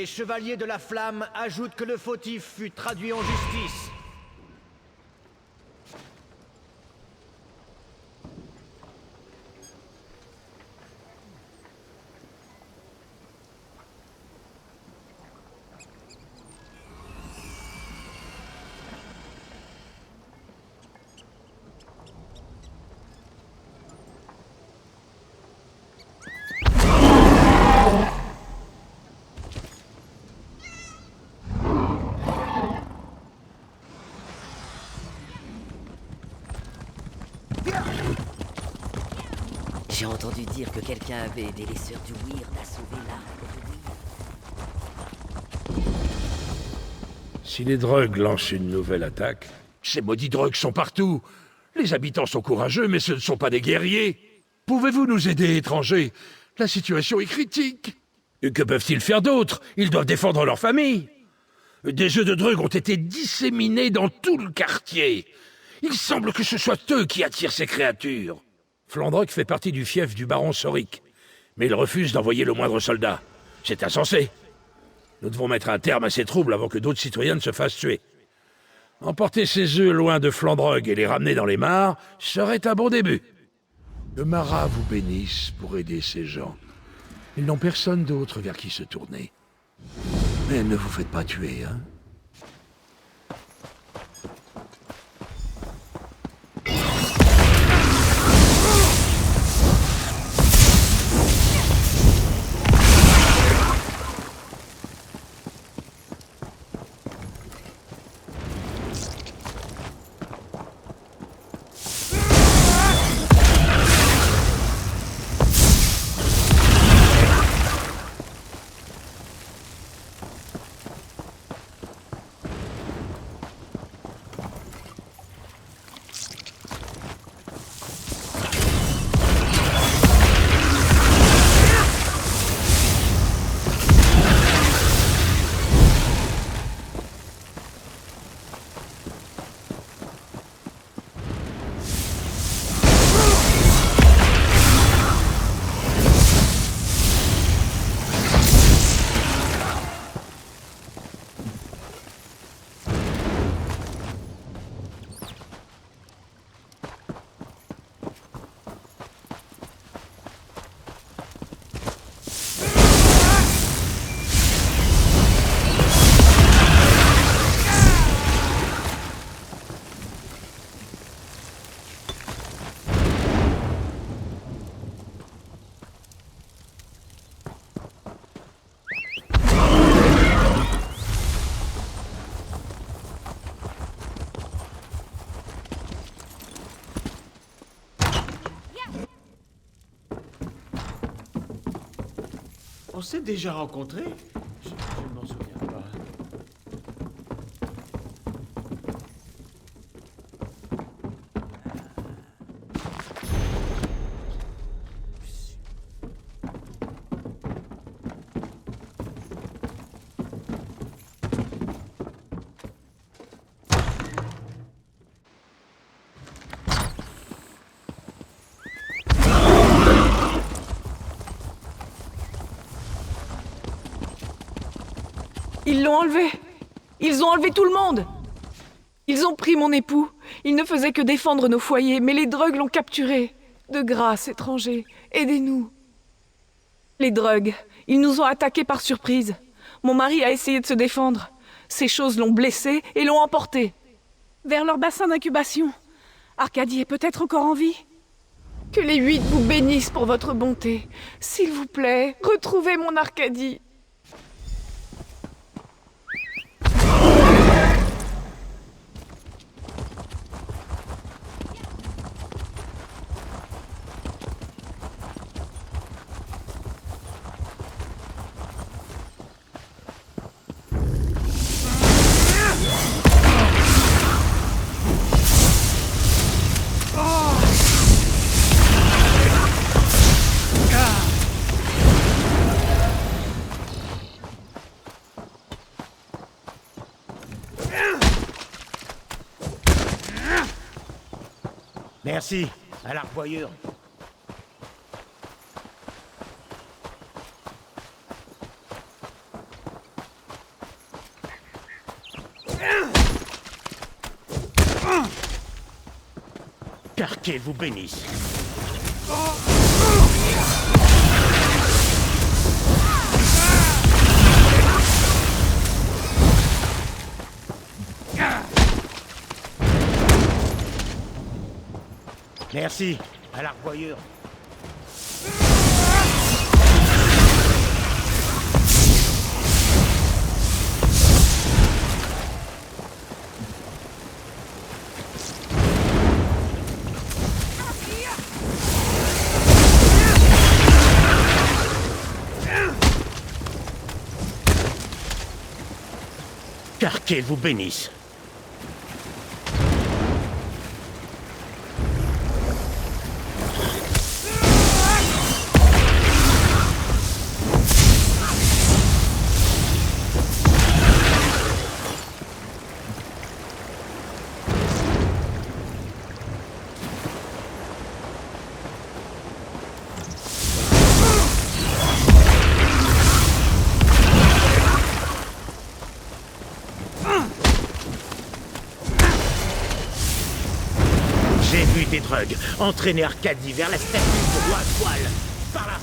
Les chevaliers de la flamme ajoutent que le fautif fut traduit en justice. J'ai entendu dire que quelqu'un avait aidé les sœurs du Wyrd à sauver l'arbre du Wyrd. Si les drogues lancent une nouvelle attaque... Ces maudits drogues sont partout. Les habitants sont courageux, mais ce ne sont pas des guerriers. Pouvez-vous nous aider, étrangers? La situation est critique. Et que peuvent-ils faire d'autre? Ils doivent défendre leur famille. Des jeux de drogue ont été disséminés dans tout le quartier. Il semble que ce soit eux qui attirent ces créatures. Flandrock fait partie du fief du baron Soric, mais il refuse d'envoyer le moindre soldat. C'est insensé. Nous devons mettre un terme à ces troubles avant que d'autres citoyens ne se fassent tuer. Emporter ces œufs loin de Flandrock et les ramener dans les mares serait un bon début. Le Marat vous bénisse pour aider ces gens. Ils n'ont personne d'autre vers qui se tourner. Mais ne vous faites pas tuer, hein? On s'est déjà rencontrés? Je ne m'en souviens pas. Ils l'ont enlevé. Ils ont enlevé tout le monde. Ils ont pris mon époux. Il ne faisait que défendre nos foyers, mais les drogues l'ont capturé. De grâce, étrangers, aidez-nous. Les drogues, ils nous ont attaqués par surprise. Mon mari a essayé de se défendre. Ces choses l'ont blessé et l'ont emporté. Vers leur bassin d'incubation. Arcadie est peut-être encore en vie. Que les 8 vous bénissent pour votre bonté. S'il vous plaît, retrouvez mon Arcadie. Merci, à l'arc-boyeur. Qu'Arké vous bénisse. Merci, à la revoyure. Qu'Arké vous bénisse. J'ai vu des drugs entraîner Arcadie vers la statue de roi Toile. Par là.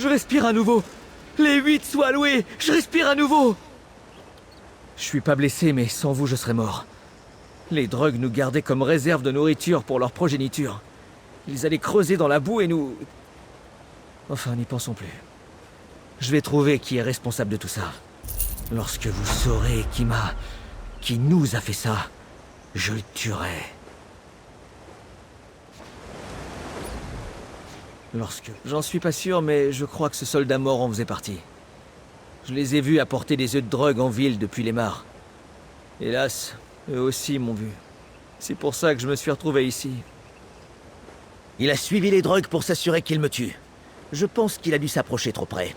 Je respire à nouveau. Les 8 soient loués. Je respire à nouveau. Je suis pas blessé, mais sans vous, je serais mort. Les drogues nous gardaient comme réserve de nourriture pour leur progéniture. Ils allaient creuser dans la boue et nous... Enfin, n'y pensons plus. Je vais trouver qui est responsable de tout ça. Lorsque vous saurez qui nous a fait ça, je le tuerai. J'en suis pas sûr, mais je crois que ce soldat mort en faisait partie. Je les ai vus apporter des œufs de drogue en ville depuis les mares. Hélas, Eux aussi m'ont vu. C'est pour ça que je me suis retrouvé ici. Il a suivi les drogues pour s'assurer qu'il me tue. Je pense qu'il a dû s'approcher trop près.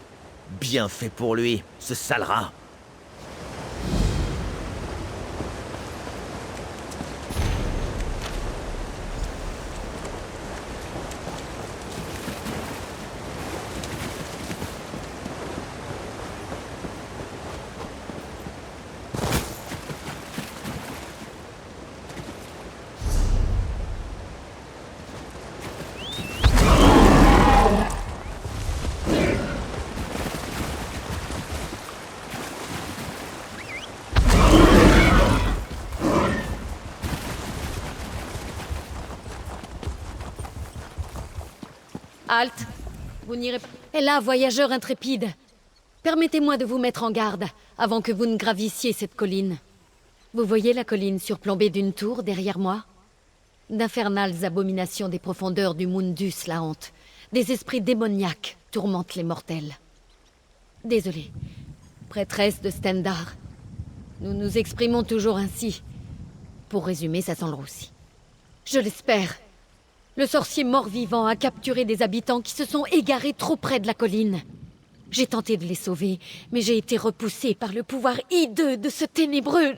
Bien fait pour lui, ce sale rat. Halte. Vous n'irez pas... Et là, voyageur intrépide. Permettez-moi de vous mettre en garde, avant que vous ne gravissiez cette colline. Vous voyez la colline surplombée d'une tour derrière moi? D'infernales abominations des profondeurs du Mundus la hantent. Des esprits démoniaques tourmentent les mortels. Désolée, prêtresse de Stendarr. Nous nous exprimons toujours ainsi. Pour résumer, ça sent le roussi. Je l'espère. Le sorcier mort-vivant a capturé des habitants qui se sont égarés trop près de la colline. J'ai tenté de les sauver, mais j'ai été repoussée par le pouvoir hideux de ce ténébreux.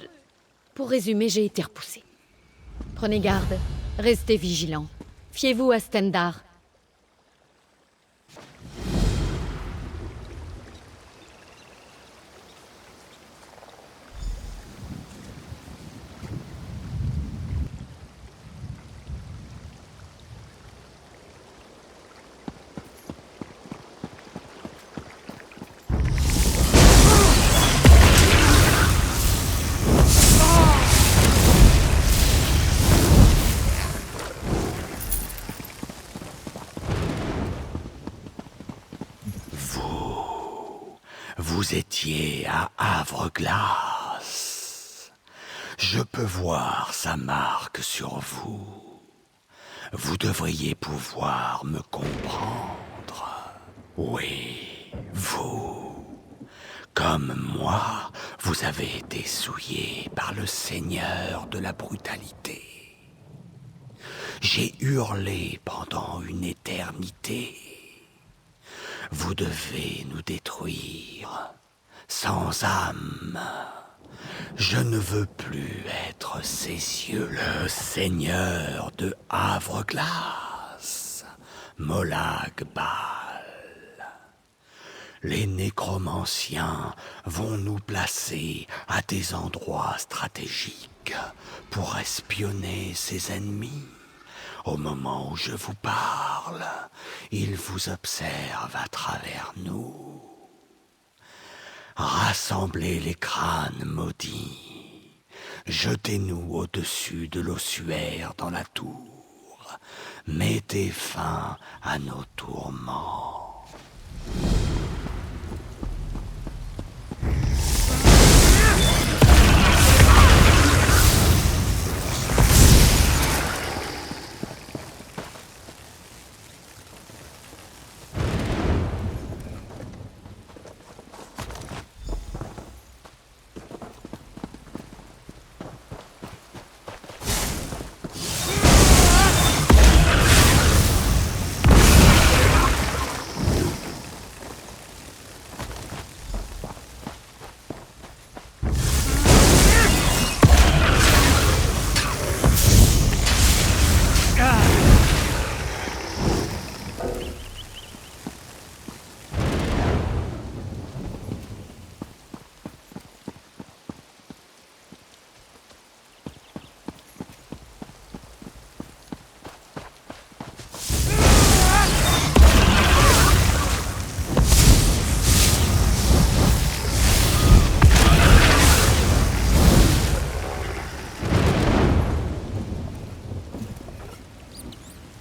Pour résumer, j'ai été repoussée. Prenez garde, restez vigilants. Fiez-vous à Stendarr. Vous étiez à Havre-Glace. Je peux voir sa marque sur vous. Vous devriez pouvoir me comprendre. Oui, vous. Comme moi, vous avez été souillé par le Seigneur de la brutalité. J'ai hurlé pendant une éternité. Vous devez nous détruire, sans âme. Je ne veux plus être ses yeux. Le Seigneur de Havre-Glace, Molag Bal. Les nécromanciens vont nous placer à des endroits stratégiques pour espionner ses ennemis. Au moment où je vous parle, ils vous observent à travers nous. Rassemblez les crânes maudits. Jetez-nous au-dessus de l'ossuaire dans la tour. Mettez fin à nos tourments.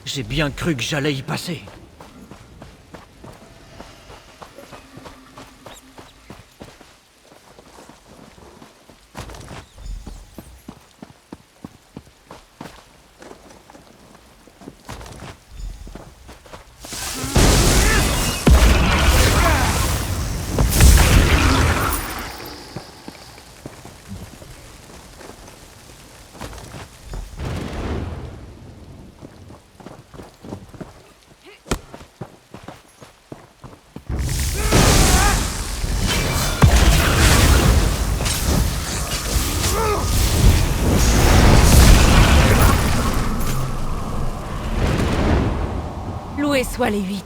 J'ai bien cru que j'allais y passer. Loués soient les 8.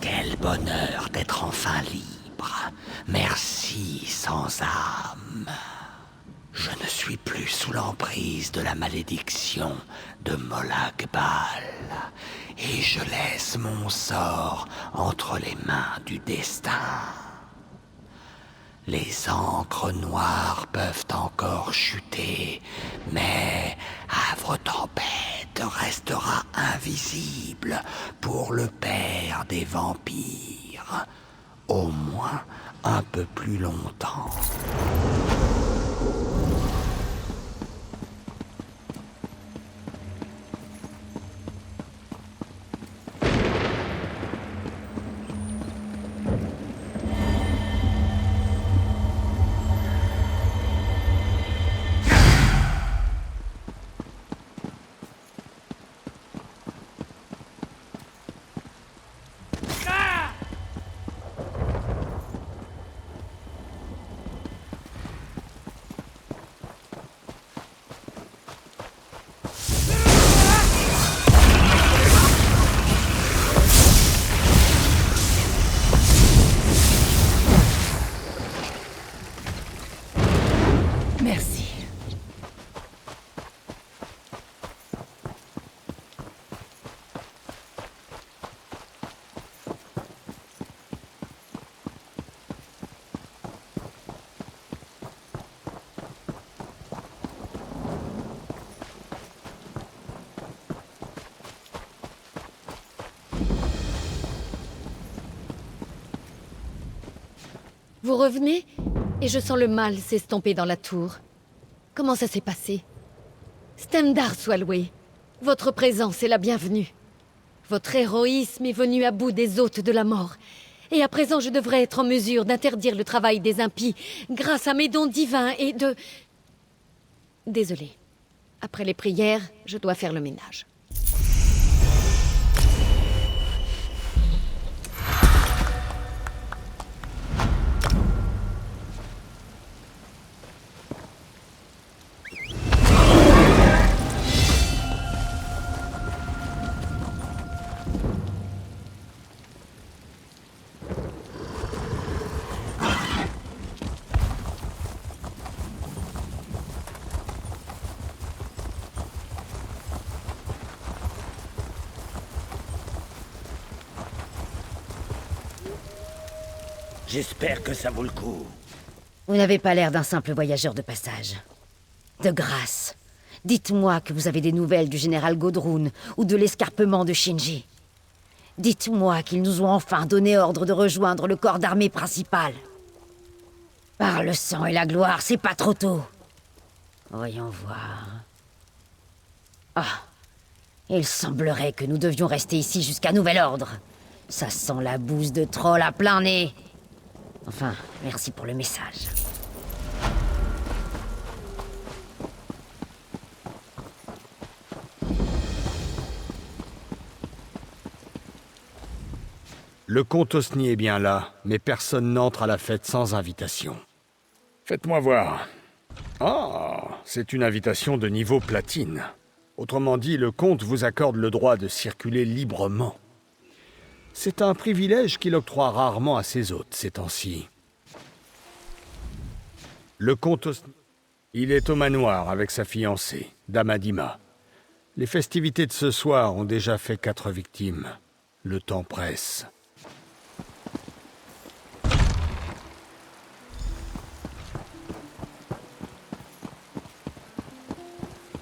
Quel bonheur d'être enfin libre. Merci sans âme. Je ne suis plus sous l'emprise de la malédiction de Molag Bal. Et je laisse mon sort entre les mains du destin. Les encres noires peuvent encore chuter, mais Havre Tempête restera invisible pour le père des vampires. Au moins un peu plus longtemps. Merci. Vous revenez et je sens le mal s'estomper dans la tour. Comment ça s'est passé? Stendarr soit loué. Votre présence est la bienvenue. Votre héroïsme est venu à bout des hôtes de la mort. Et à présent, je devrais être en mesure d'interdire le travail des impies grâce à mes dons divins et de... Désolée. Après les prières, je dois faire le ménage. J'espère que ça vaut le coup. Vous n'avez pas l'air d'un simple voyageur de passage. De grâce, dites-moi que vous avez des nouvelles du général Godrun ou de l'escarpement de Shinji. Dites-moi qu'ils nous ont enfin donné ordre de rejoindre le corps d'armée principal. Par le sang et la gloire, c'est pas trop tôt. Voyons voir. Ah, il semblerait que nous devions rester ici jusqu'à nouvel ordre. Ça sent la bouse de troll à plein nez. Enfin, merci pour le message. Le comte Osni est bien là, mais personne n'entre à la fête sans invitation. Faites-moi voir. Ah, c'est une invitation de niveau platine. Autrement dit, le comte vous accorde le droit de circuler librement. C'est un privilège qu'il octroie rarement à ses hôtes ces temps-ci. Le comte Osni, il est au manoir avec sa fiancée, Dame Adima. Les festivités de ce soir ont déjà fait 4 victimes. Le temps presse.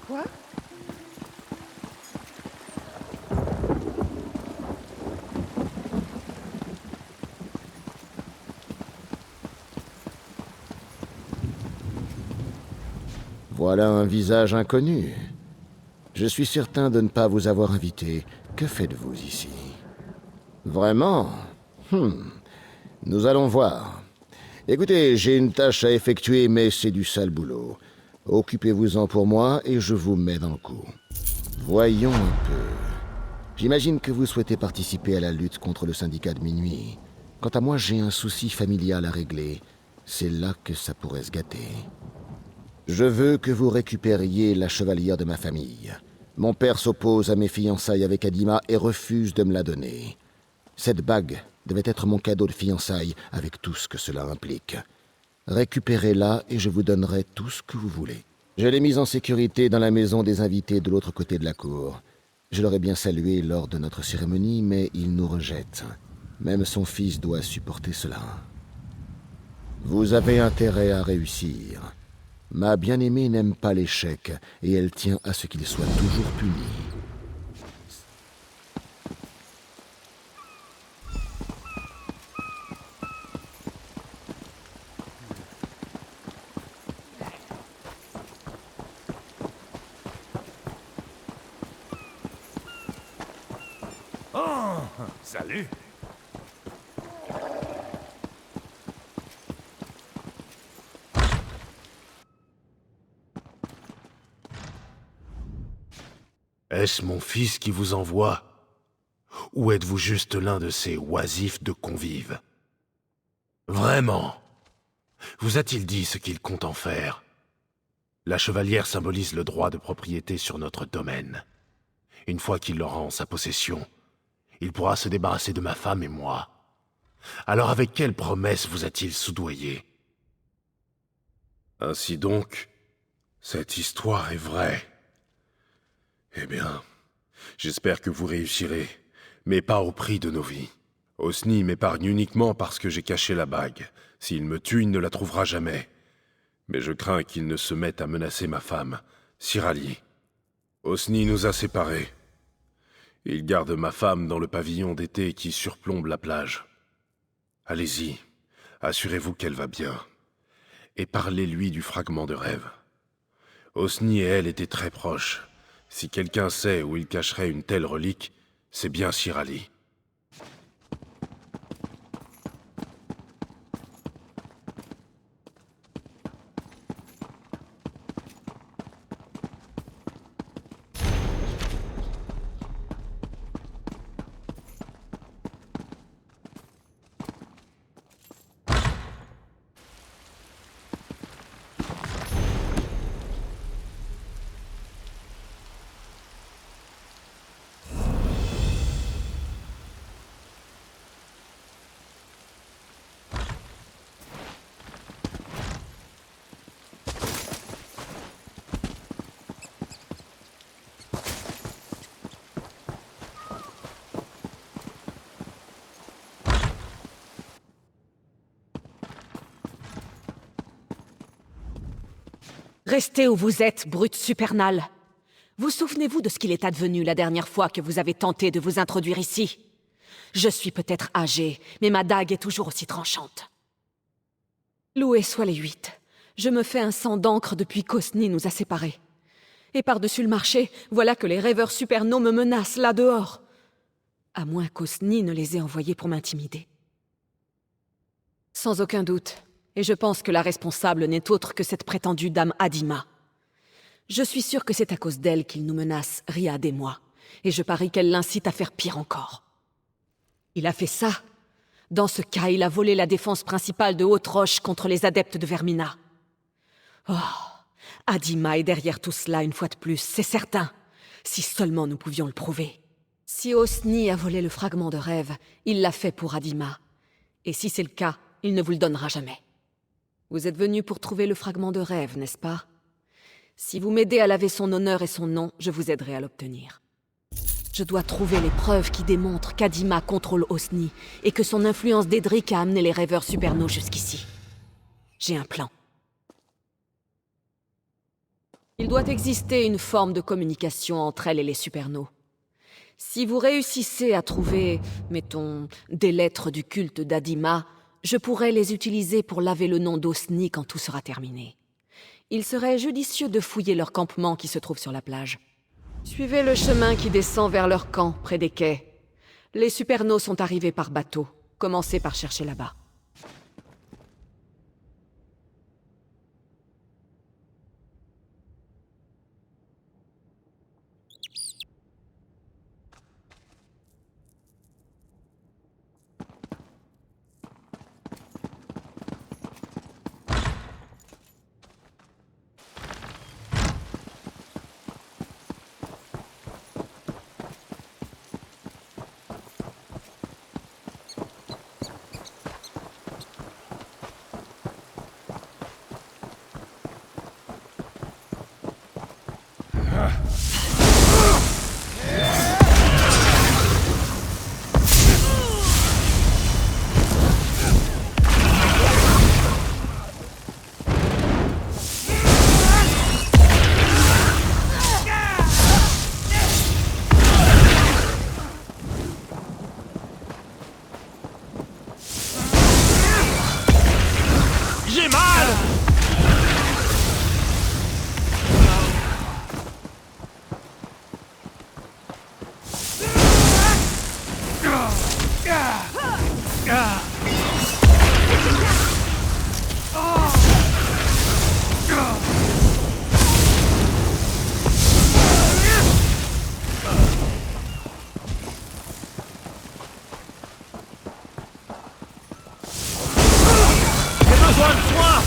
Quoi? Voilà un visage inconnu. Je suis certain de ne pas vous avoir invité. Que faites-vous ici? Vraiment? Nous allons voir. Écoutez, j'ai une tâche à effectuer, mais c'est du sale boulot. Occupez-vous-en pour moi et je vous mets dans le coup. Voyons un peu. J'imagine que vous souhaitez participer à la lutte contre le syndicat de minuit. Quant à moi, j'ai un souci familial à régler. C'est là que ça pourrait se gâter. Je veux que vous récupériez la chevalière de ma famille. Mon père s'oppose à mes fiançailles avec Adima et refuse de me la donner. Cette bague devait être mon cadeau de fiançailles, avec tout ce que cela implique. Récupérez-la et je vous donnerai tout ce que vous voulez. Je l'ai mise en sécurité dans la maison des invités de l'autre côté de la cour. Je l'aurais bien salué lors de notre cérémonie, mais il nous rejette. Même son fils doit supporter cela. Vous avez intérêt à réussir. Ma bien-aimée n'aime pas l'échec, et elle tient à ce qu'il soit toujours puni. Oh, salut. Est-ce mon fils qui vous envoie? Ou êtes-vous juste l'un de ces oisifs de convives? Vraiment? Vous a-t-il dit ce qu'il compte en faire? La chevalière symbolise le droit de propriété sur notre domaine. Une fois qu'il l'aura en sa possession, il pourra se débarrasser de ma femme et moi. Alors avec quelle promesse vous a-t-il soudoyé? Ainsi donc, cette histoire est vraie. Eh bien, j'espère que vous réussirez, mais pas au prix de nos vies. Osni m'épargne uniquement parce que j'ai caché la bague. S'il me tue, il ne la trouvera jamais. Mais je crains qu'il ne se mette à menacer ma femme, Cyrali. Osni nous a séparés. Il garde ma femme dans le pavillon d'été qui surplombe la plage. Allez-y, assurez-vous qu'elle va bien. Et parlez-lui du fragment de rêve. Osni et elle étaient très proches. Si quelqu'un sait où il cacherait une telle relique, c'est bien Cyrali. Restez où vous êtes, brute supernale. Vous souvenez-vous de ce qu'il est advenu la dernière fois que vous avez tenté de vous introduire ici? Je suis peut-être âgée, mais ma dague est toujours aussi tranchante. Loués soient les 8. Je me fais un sang d'encre depuis qu'Osni nous a séparés. Et par-dessus le marché, voilà que les rêveurs supernaux me menacent là dehors. À moins qu'Osni ne les ait envoyés pour m'intimider. Sans aucun doute. Et je pense que la responsable n'est autre que cette prétendue dame Adima. Je suis sûre que c'est à cause d'elle qu'il nous menace, Riyad et moi, et je parie qu'elle l'incite à faire pire encore. Il a fait ça. Dans ce cas, il a volé la défense principale de Haute-Roche contre les adeptes de Vermina. Oh, Adima est derrière tout cela une fois de plus, c'est certain. Si seulement nous pouvions le prouver. Si Osni a volé le fragment de rêve, il l'a fait pour Adima. Et si c'est le cas, il ne vous le donnera jamais. Vous êtes venu pour trouver le fragment de rêve, n'est-ce pas? Si vous m'aidez à laver son honneur et son nom, je vous aiderai à l'obtenir. Je dois trouver les preuves qui démontrent qu'Adima contrôle Osni et que son influence d'Edric a amené les rêveurs supernaux jusqu'ici. J'ai un plan. Il doit exister une forme de communication entre elle et les supernaux. Si vous réussissez à trouver, mettons, des lettres du culte d'Adima, je pourrais les utiliser pour laver le nom d'Osni quand tout sera terminé. Il serait judicieux de fouiller leur campement qui se trouve sur la plage. Suivez le chemin qui descend vers leur camp, près des quais. Les Supernos sont arrivés par bateau. Commencez par chercher là-bas. J'ai mal! J'ai besoin de soin!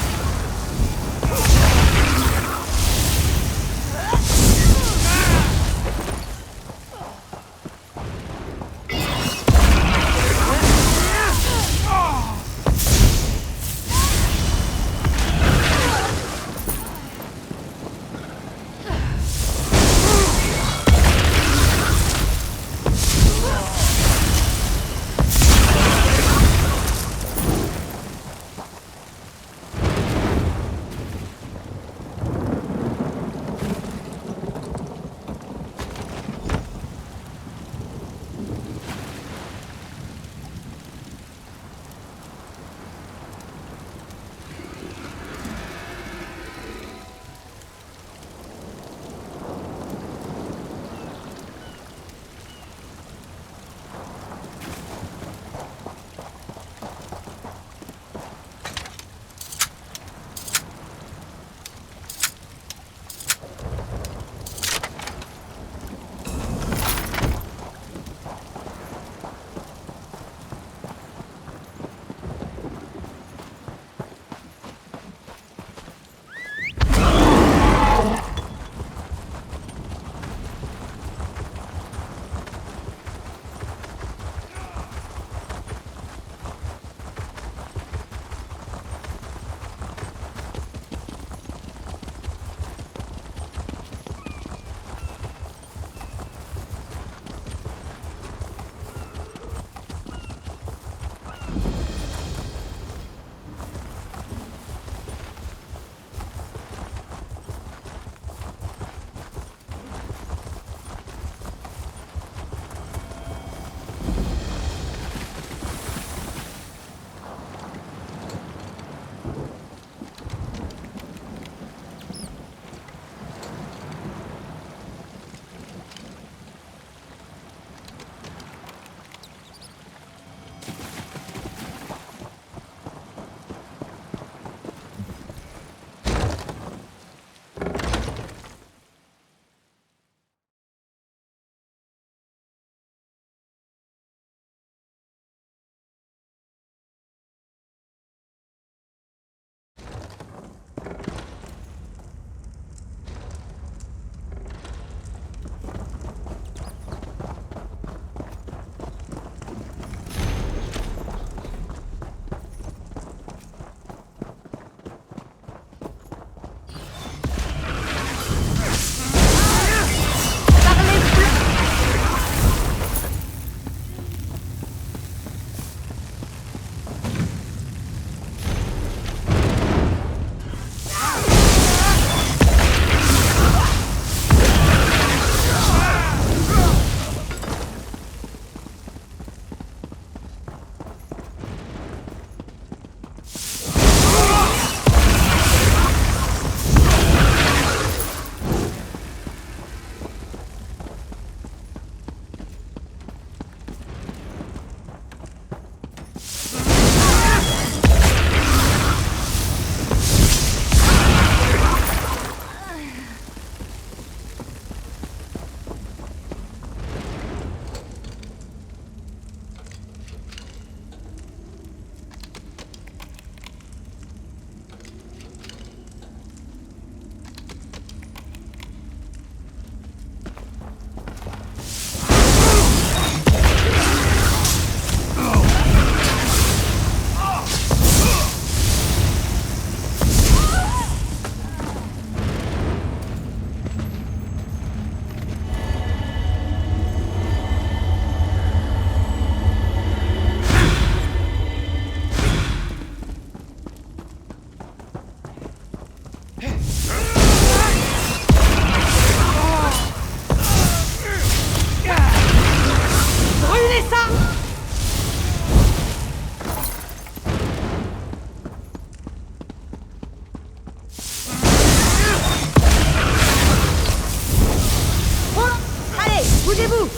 Bougez-vous!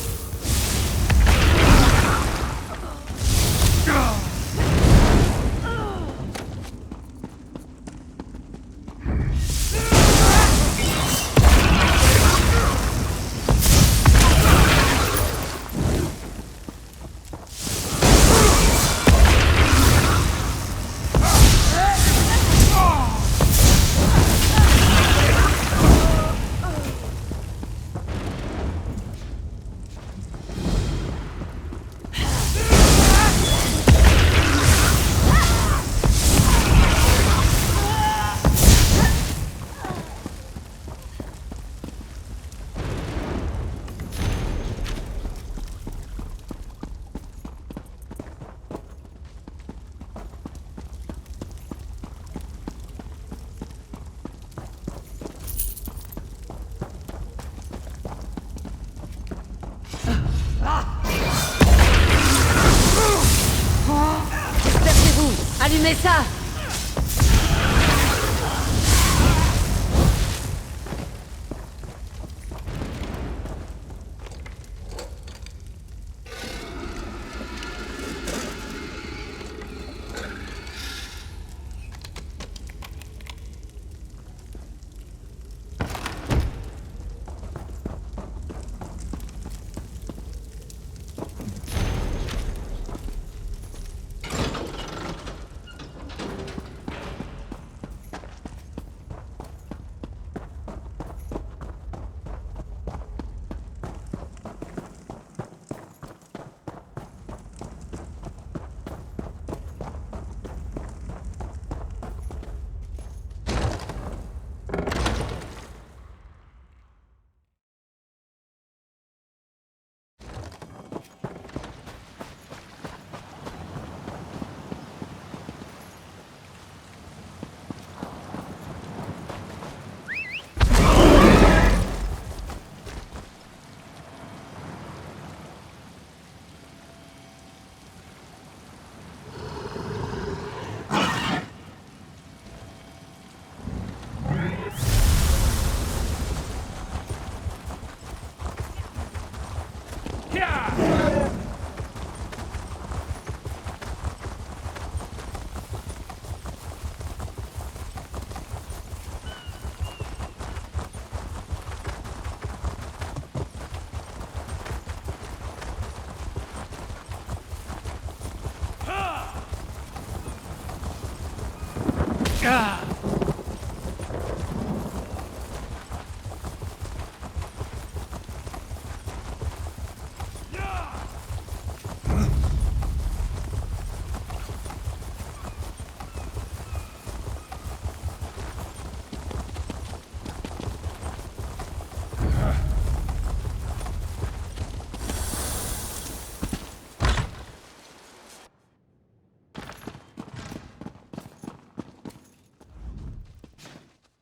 Dispersez-vous! Allumez ça!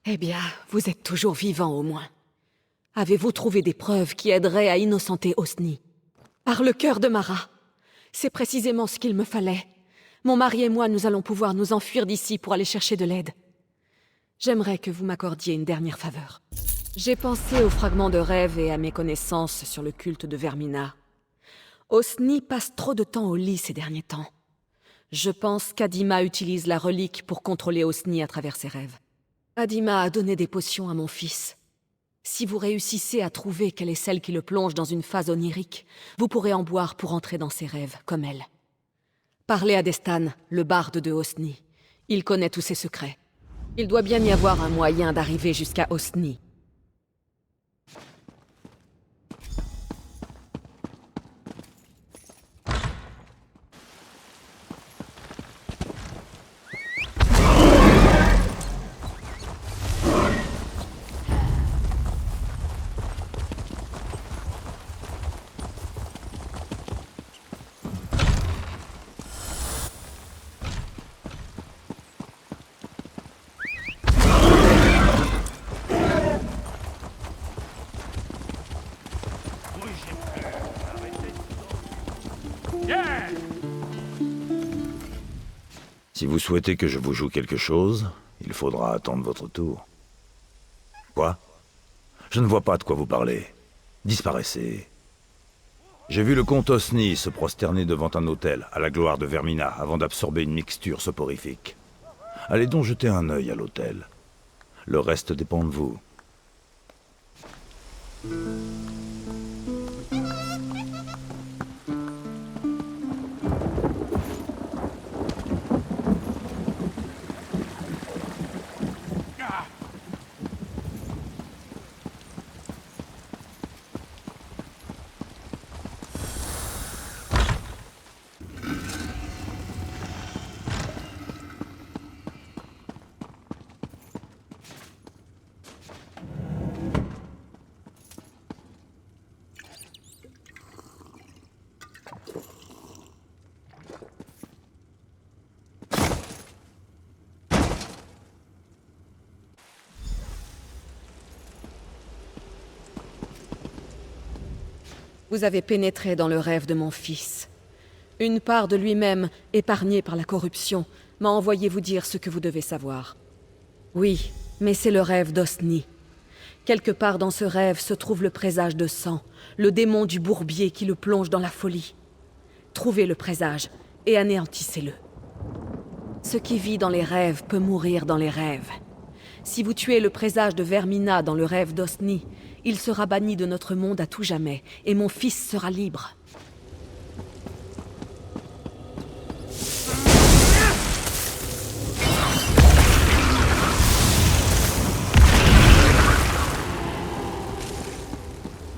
Eh bien, vous êtes toujours vivant au moins. Avez-vous trouvé des preuves qui aideraient à innocenter Osni? Par le cœur de Mara. C'est précisément ce qu'il me fallait. Mon mari et moi, nous allons pouvoir nous enfuir d'ici pour aller chercher de l'aide. J'aimerais que vous m'accordiez une dernière faveur. J'ai pensé aux fragments de rêve et à mes connaissances sur le culte de Vermina. Osni passe trop de temps au lit ces derniers temps. Je pense qu'Adima utilise la relique pour contrôler Osni à travers ses rêves. Adima a donné des potions à mon fils. Si vous réussissez à trouver quelle est celle qui le plonge dans une phase onirique, vous pourrez en boire pour entrer dans ses rêves, comme elle. Parlez à Destan, le barde de Osni. Il connaît tous ses secrets. Il doit bien y avoir un moyen d'arriver jusqu'à Osni. Si vous souhaitez que je vous joue quelque chose, il faudra attendre votre tour. Quoi? Je ne vois pas de quoi vous parlez. Disparaissez. J'ai vu le comte Osni se prosterner devant un autel, à la gloire de Vermina, avant d'absorber une mixture soporifique. Allez donc jeter un œil à l'autel. Le reste dépend de vous. Vous avez pénétré dans le rêve de mon fils. Une part de lui-même, épargnée par la corruption, m'a envoyé vous dire ce que vous devez savoir. Oui, mais c'est le rêve d'Osni. Quelque part dans ce rêve se trouve le présage de sang, le démon du bourbier qui le plonge dans la folie. Trouvez le présage et anéantissez-le. Ce qui vit dans les rêves peut mourir dans les rêves. Si vous tuez le présage de Vermina dans le rêve d'Osni, il sera banni de notre monde à tout jamais, et mon fils sera libre.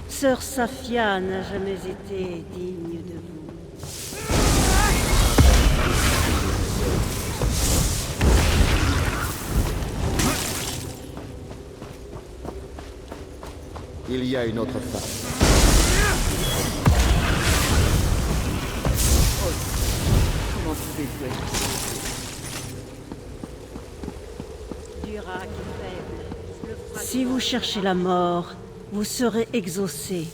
Sœur Safia n'a jamais été digne de vous. Il y a une autre femme. Comment pouvez-vous être Durac est faible. Si vous cherchez la mort, vous serez exaucé.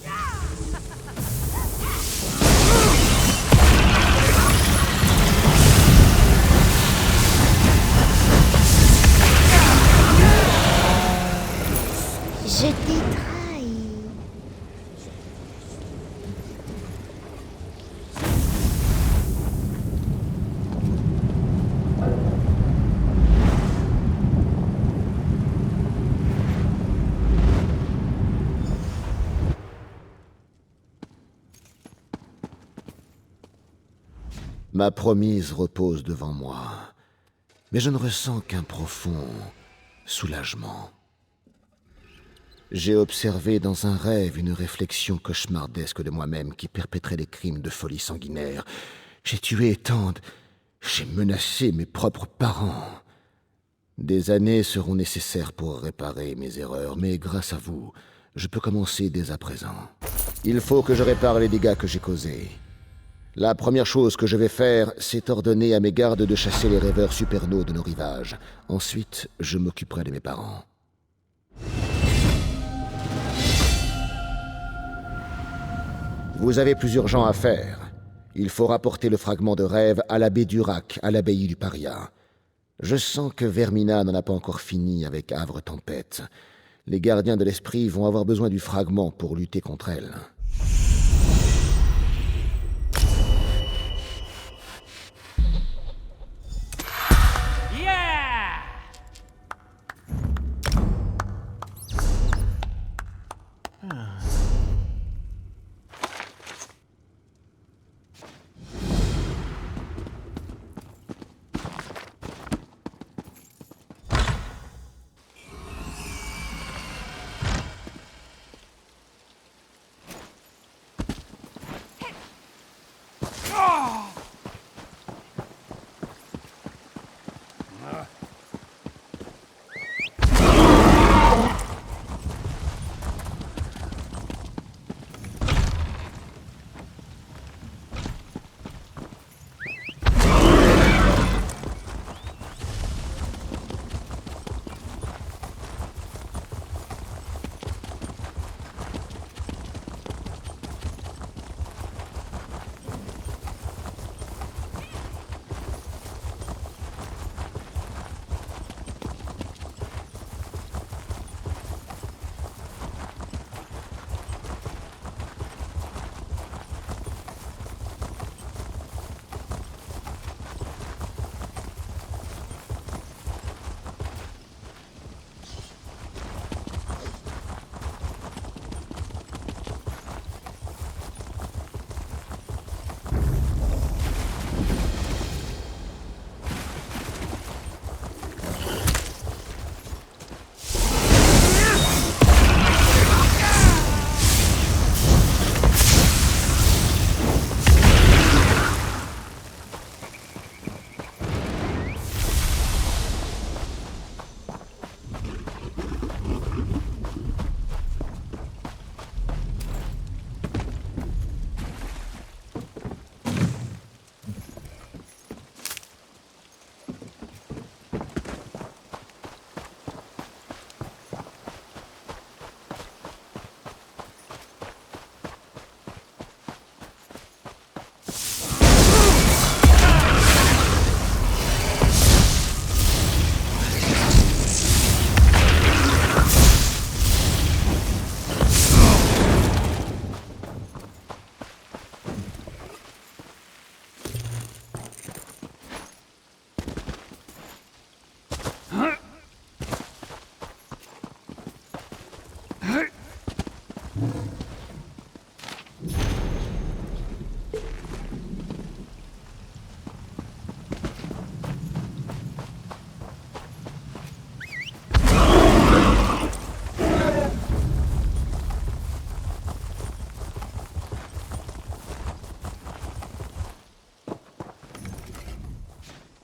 Je t'ai trahi. Ma promise repose devant moi, mais je ne ressens qu'un profond soulagement. J'ai observé dans un rêve une réflexion cauchemardesque de moi-même qui perpétrait des crimes de folie sanguinaire. J'ai tué Tand, j'ai menacé mes propres parents. Des années seront nécessaires pour réparer mes erreurs, mais grâce à vous, je peux commencer dès à présent. Il faut que je répare les dégâts que j'ai causés. La première chose que je vais faire, c'est ordonner à mes gardes de chasser les rêveurs supernaux de nos rivages. Ensuite, je m'occuperai de mes parents. Vous avez plus urgent à faire. Il faut rapporter le fragment de rêve à l'abbé Durac, à l'abbaye du Paria. Je sens que Vermina n'en a pas encore fini avec Havre Tempête. Les gardiens de l'esprit vont avoir besoin du fragment pour lutter contre elle.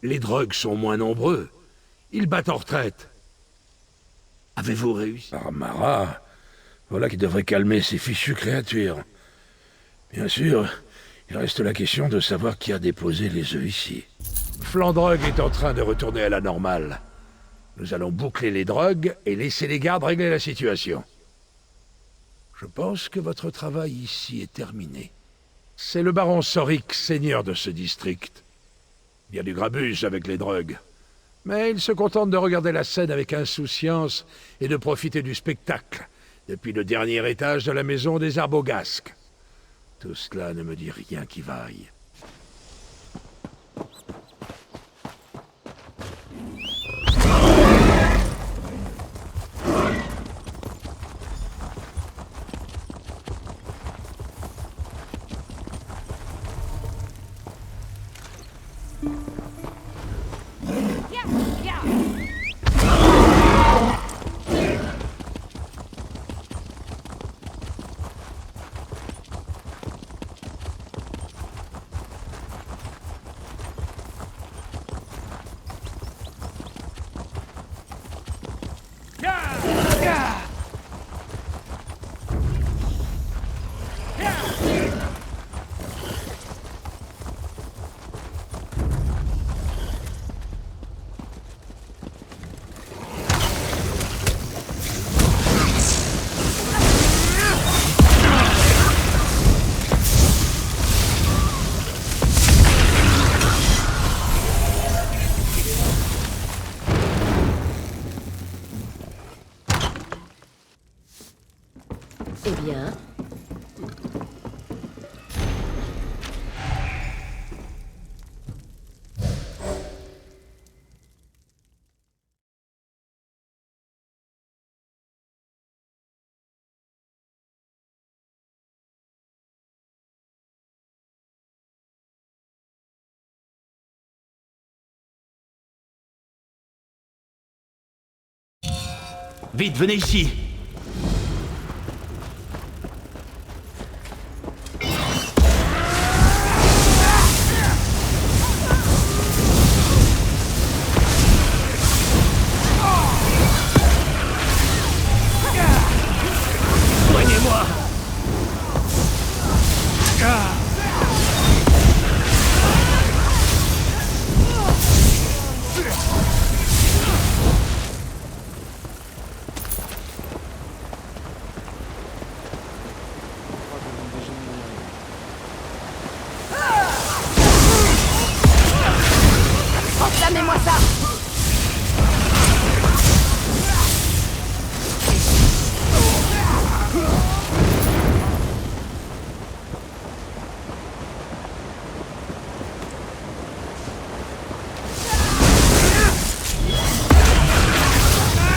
les drogues sont moins nombreux. Ils battent en retraite. Avez-vous réussi? Armara, voilà qui devrait calmer ces fichues créatures. Bien sûr, il reste la question de savoir qui a déposé les œufs ici. Flandrogue est en train de retourner à la normale. Nous allons boucler les drogues et laisser les gardes régler la situation. Je pense que votre travail ici est terminé. C'est le baron Sorik, seigneur de ce district. Il y a du grabuge avec les drogues. Mais il se contente de regarder la scène avec insouciance et de profiter du spectacle, depuis le dernier étage de la maison des Arbogasques. Tout cela ne me dit rien qui vaille. Eh bien... Vite, venez ici! Soignez-moi! Enflammez-moi ça!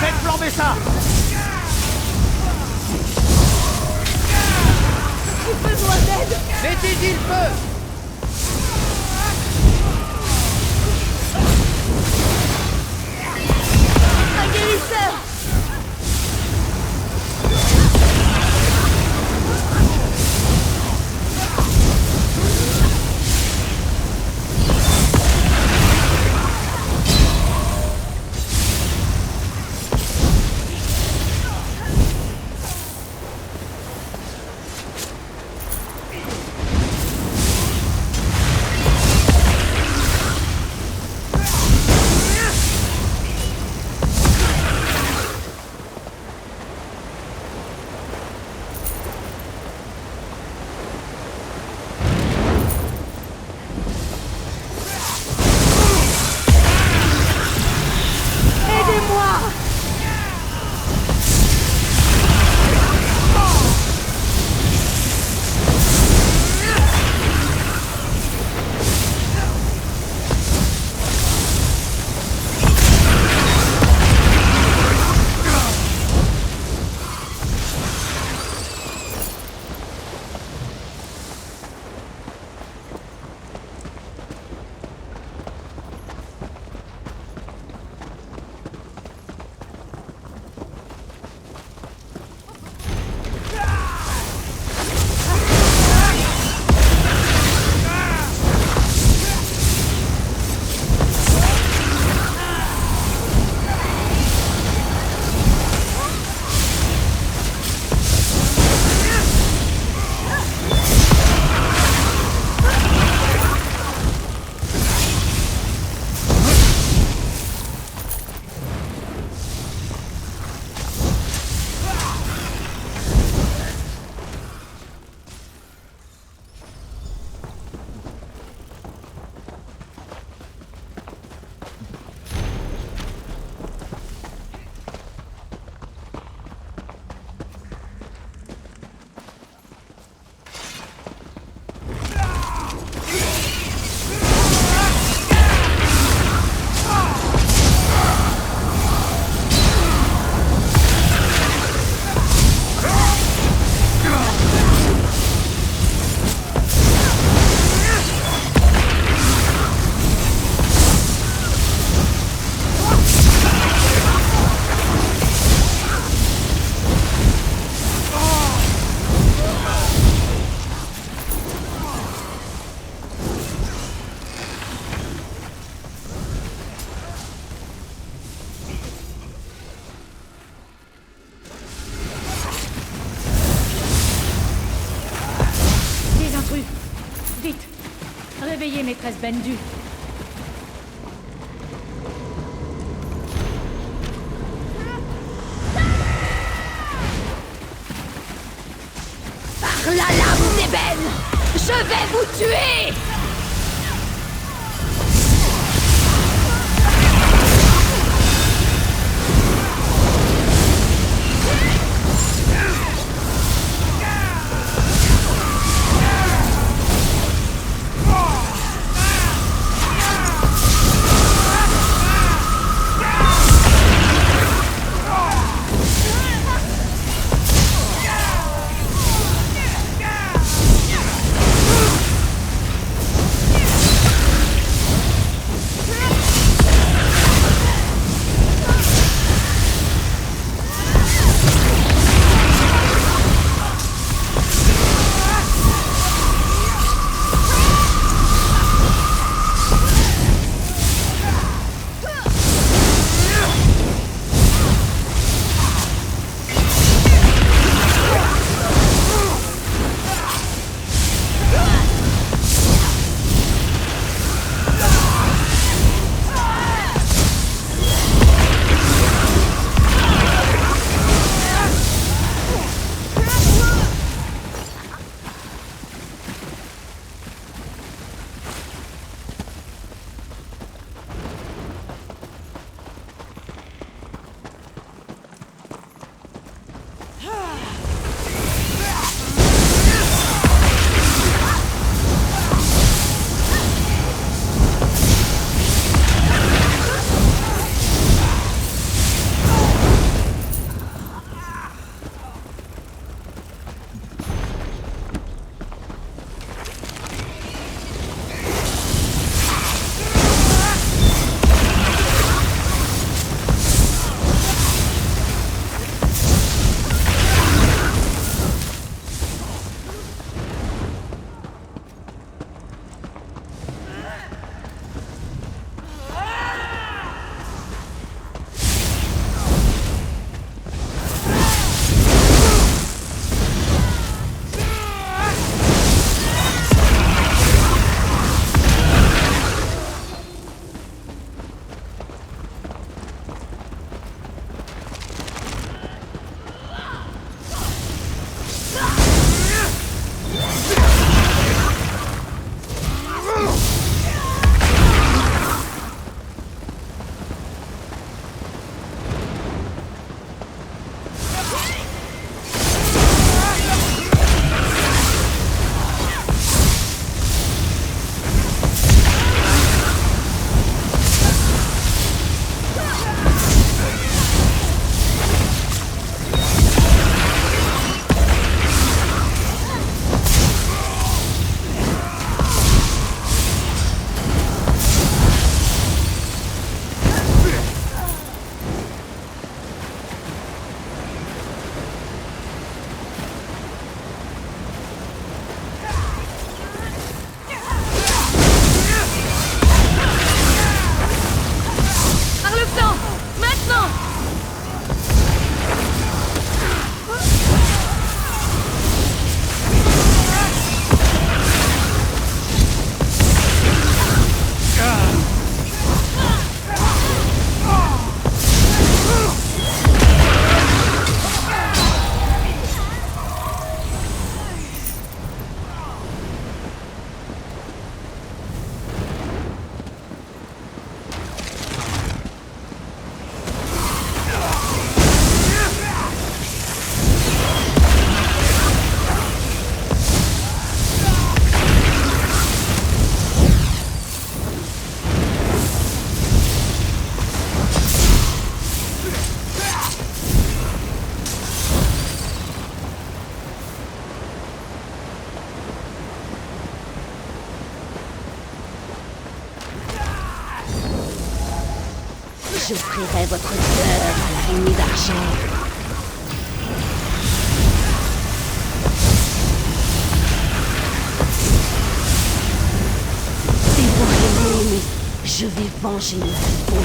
Faites flamber ça! J'ai besoin d'aide! Mettez-y le feu! Un guérisseur! l'intrus. Vite, réveillez maîtresse Bendu. Par la lame d'ébène, je vais vous tuer! J'offrirai votre cœur à l'araignée d'argent. Dévorez-les, mais je vais venger ma peau.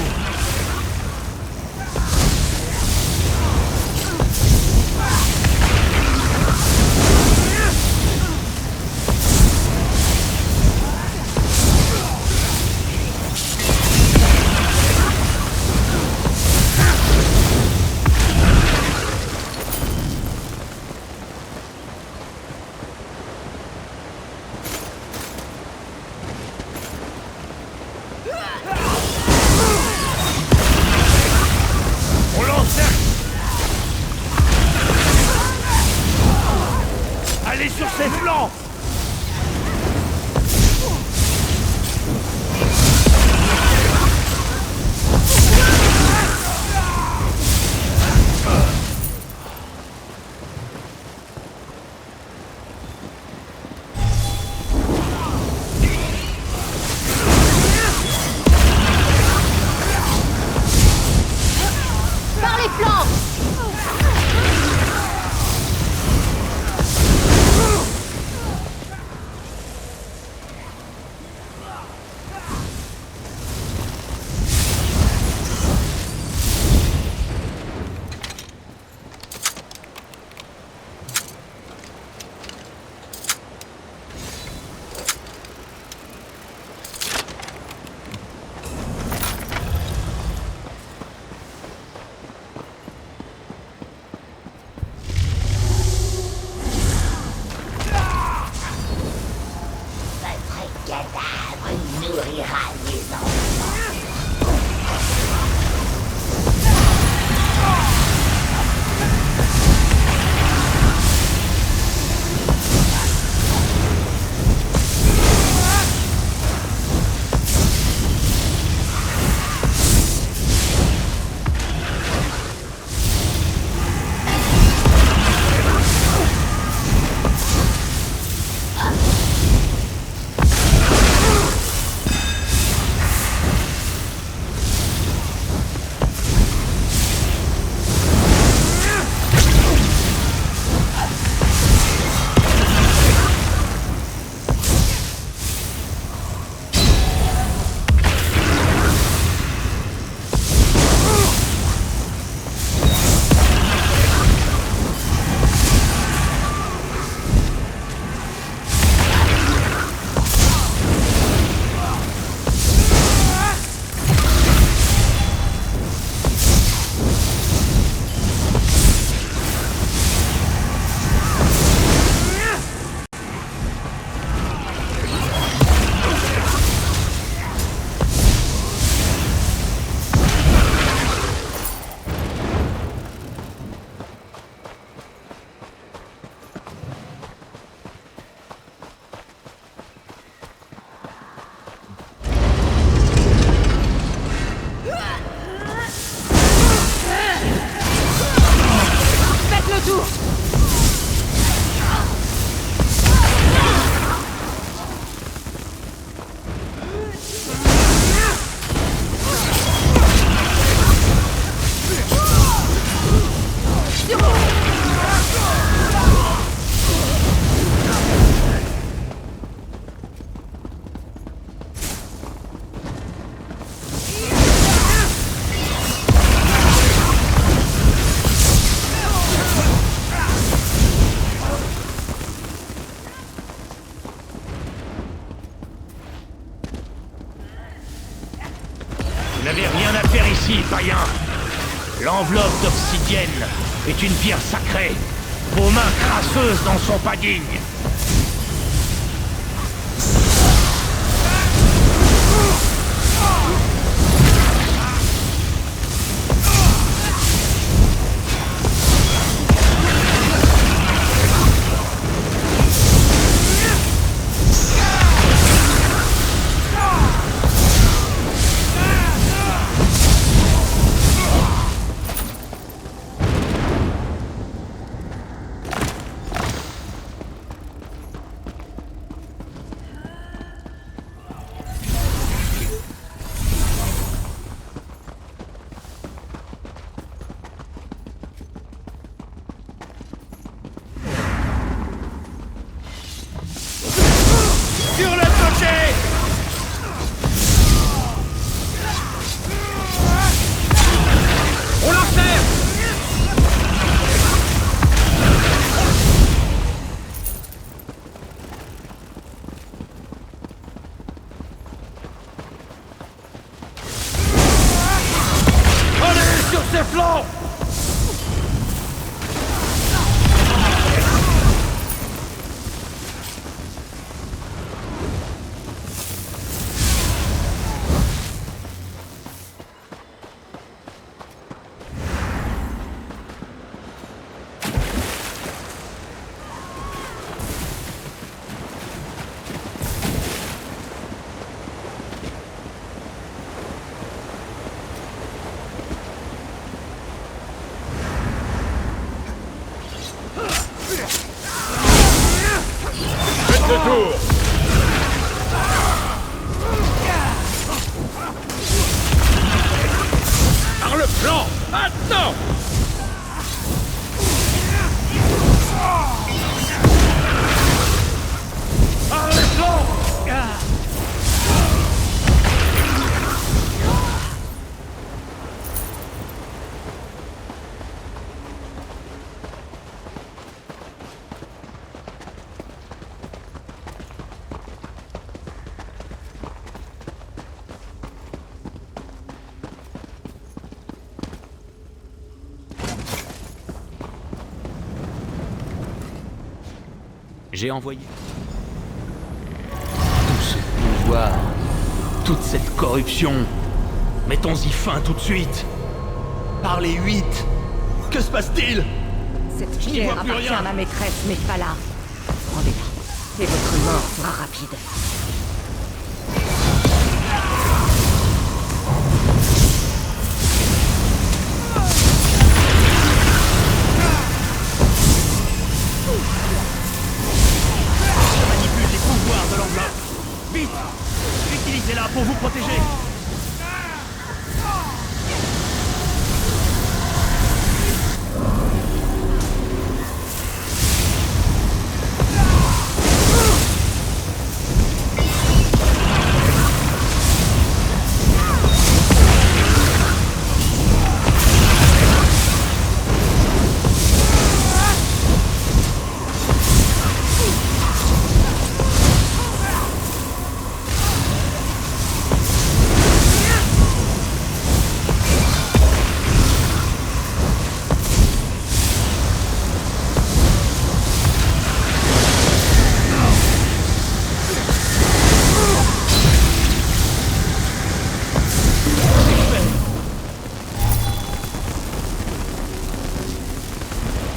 rien à faire ici, païen. L'enveloppe d'obsidienne est une pierre sacrée. Vos mains crasseuses n'en sont pas dignes. Sur le côté! On l'enferme! Allez, sur ses flancs! Faites le tour! Par le flanc! Maintenant! Par le flanc! J'ai envoyé tout ce pouvoir, toute cette corruption. Mettons-y fin tout de suite. Par les 8. Que se passe-t-il? Cette Je n'y pierre vois plus appartient rien. à ma maîtresse, Mephala. Rendez-la, et votre mort sera rapide. Je manipule les pouvoirs de l'enveloppe. Vite! Utilisez-la pour vous protéger.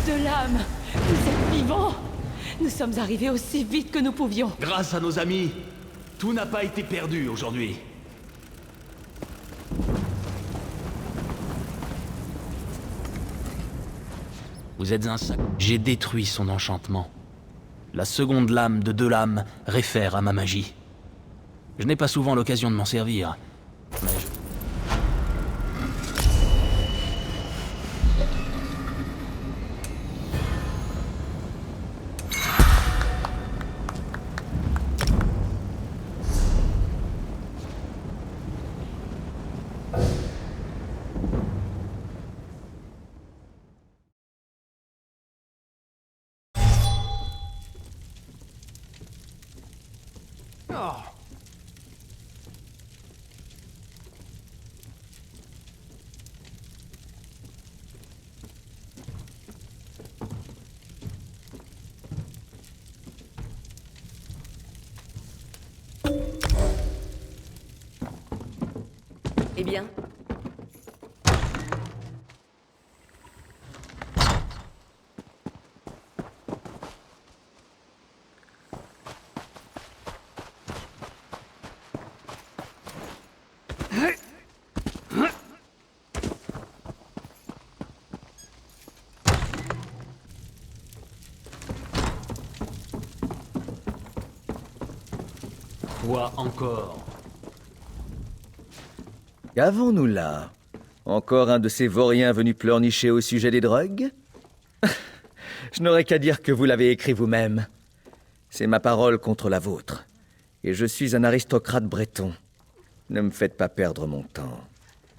De l'âme! Vous êtes vivants! Nous sommes arrivés aussi vite que nous pouvions. Grâce à nos amis, tout n'a pas été perdu aujourd'hui. Vous êtes un sac. J'ai détruit son enchantement. La seconde lame de 2 lames réfère à ma magie. Je n'ai pas souvent l'occasion de m'en servir, mais je... Eh bien? Quoi encore? Qu'avons-nous là? Encore un de ces vauriens venus pleurnicher au sujet des drogues? Je n'aurais qu'à dire que vous l'avez écrit vous-même. C'est ma parole contre la vôtre. Et je suis un aristocrate breton. Ne me faites pas perdre mon temps.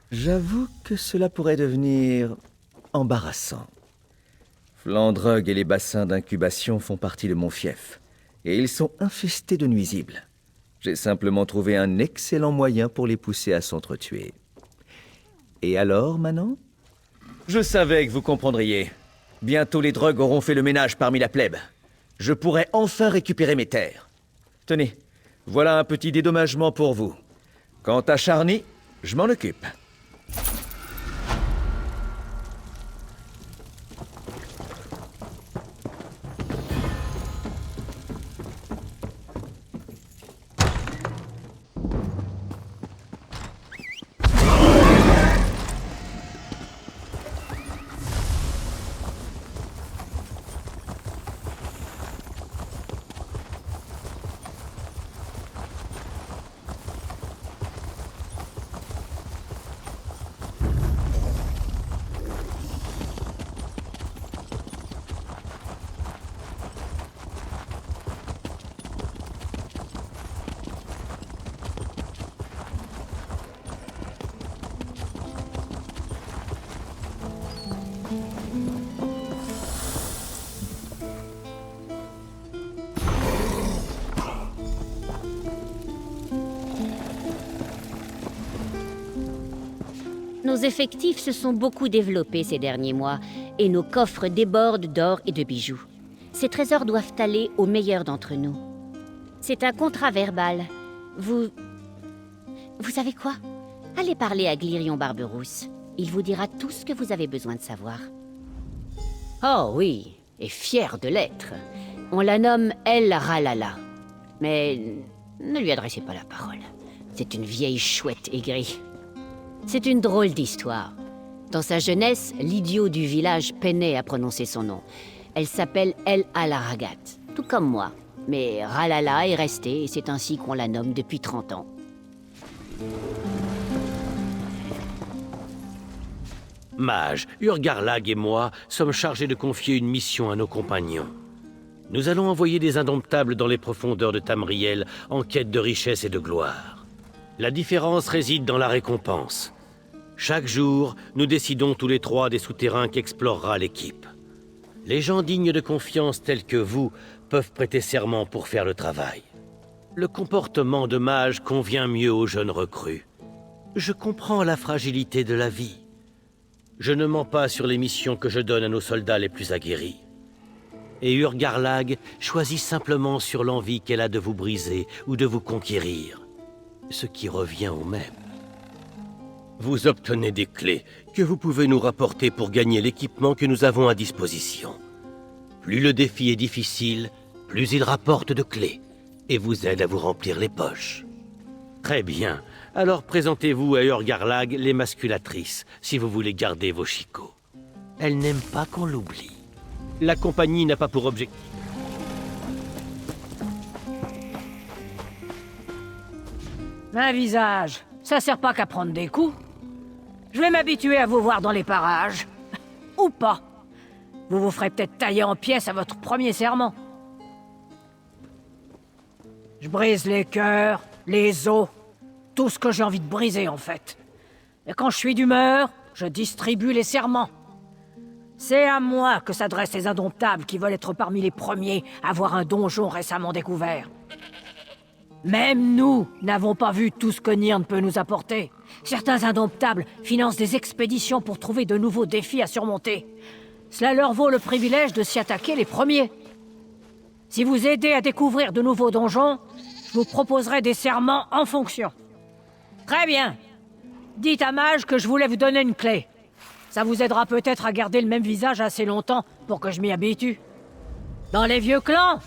J'avoue que cela pourrait devenir embarrassant. Flandrug et les bassins d'incubation font partie de mon fief. Et ils sont infestés de nuisibles. J'ai simplement trouvé un excellent moyen pour les pousser à s'entretuer. Et alors, Manon? Je savais que vous comprendriez. Bientôt les drogues auront fait le ménage parmi la plèbe. Je pourrai enfin récupérer mes terres. Tenez, voilà un petit dédommagement pour vous. Quant à Charny, je m'en occupe. Nos effectifs se sont beaucoup développés ces derniers mois, et nos coffres débordent d'or et de bijoux. Ces trésors doivent aller aux meilleurs d'entre nous. C'est un contrat verbal. Vous savez quoi? Allez parler à Glirion Barberousse. Il vous dira tout ce que vous avez besoin de savoir. Oh oui, et fier de l'être. On la nomme El Ralala. Mais ne lui adressez pas la parole. C'est une vieille chouette aigrie. C'est une drôle d'histoire. Dans sa jeunesse, l'idiot du village peinait à prononcer son nom. Elle s'appelle El Alaragat, tout comme moi. Mais Ralala est restée et c'est ainsi qu'on la nomme depuis 30 ans. Mage, Urgarlag et moi sommes chargés de confier une mission à nos compagnons. Nous allons envoyer des indomptables dans les profondeurs de Tamriel en quête de richesse et de gloire. La différence réside dans la récompense. Chaque jour, nous décidons tous les trois des souterrains qu'explorera l'équipe. Les gens dignes de confiance tels que vous peuvent prêter serment pour faire le travail. Le comportement de mage convient mieux aux jeunes recrues. Je comprends la fragilité de la vie. Je ne mens pas sur les missions que je donne à nos soldats les plus aguerris. Et Urgarlag choisit simplement sur l'envie qu'elle a de vous briser ou de vous conquérir. Ce qui revient au même. Vous obtenez des clés que vous pouvez nous rapporter pour gagner l'équipement que nous avons à disposition. Plus le défi est difficile, plus il rapporte de clés et vous aide à vous remplir les poches. Très bien, alors présentez-vous à Urgarlag les masculatrices, si vous voulez garder vos chicots. Elles n'aiment pas qu'on l'oublie. La compagnie n'a pas pour objectif... Un visage, ça sert pas qu'à prendre des coups. Je vais m'habituer à vous voir dans les parages. Ou pas. Vous vous ferez peut-être tailler en pièces à votre premier serment. Je brise les cœurs, les os, tout ce que j'ai envie de briser en fait. Et quand je suis d'humeur, je distribue les serments. C'est à moi que s'adressent les indomptables qui veulent être parmi les premiers à voir un donjon récemment découvert. Même nous n'avons pas vu tout ce que Nirn peut nous apporter. Certains indomptables financent des expéditions pour trouver de nouveaux défis à surmonter. Cela leur vaut le privilège de s'y attaquer les premiers. Si vous aidez à découvrir de nouveaux donjons, je vous proposerai des serments en fonction. Très bien. Dites à Mage que je voulais vous donner une clé. Ça vous aidera peut-être à garder le même visage assez longtemps pour que je m'y habitue. Dans les vieux clans,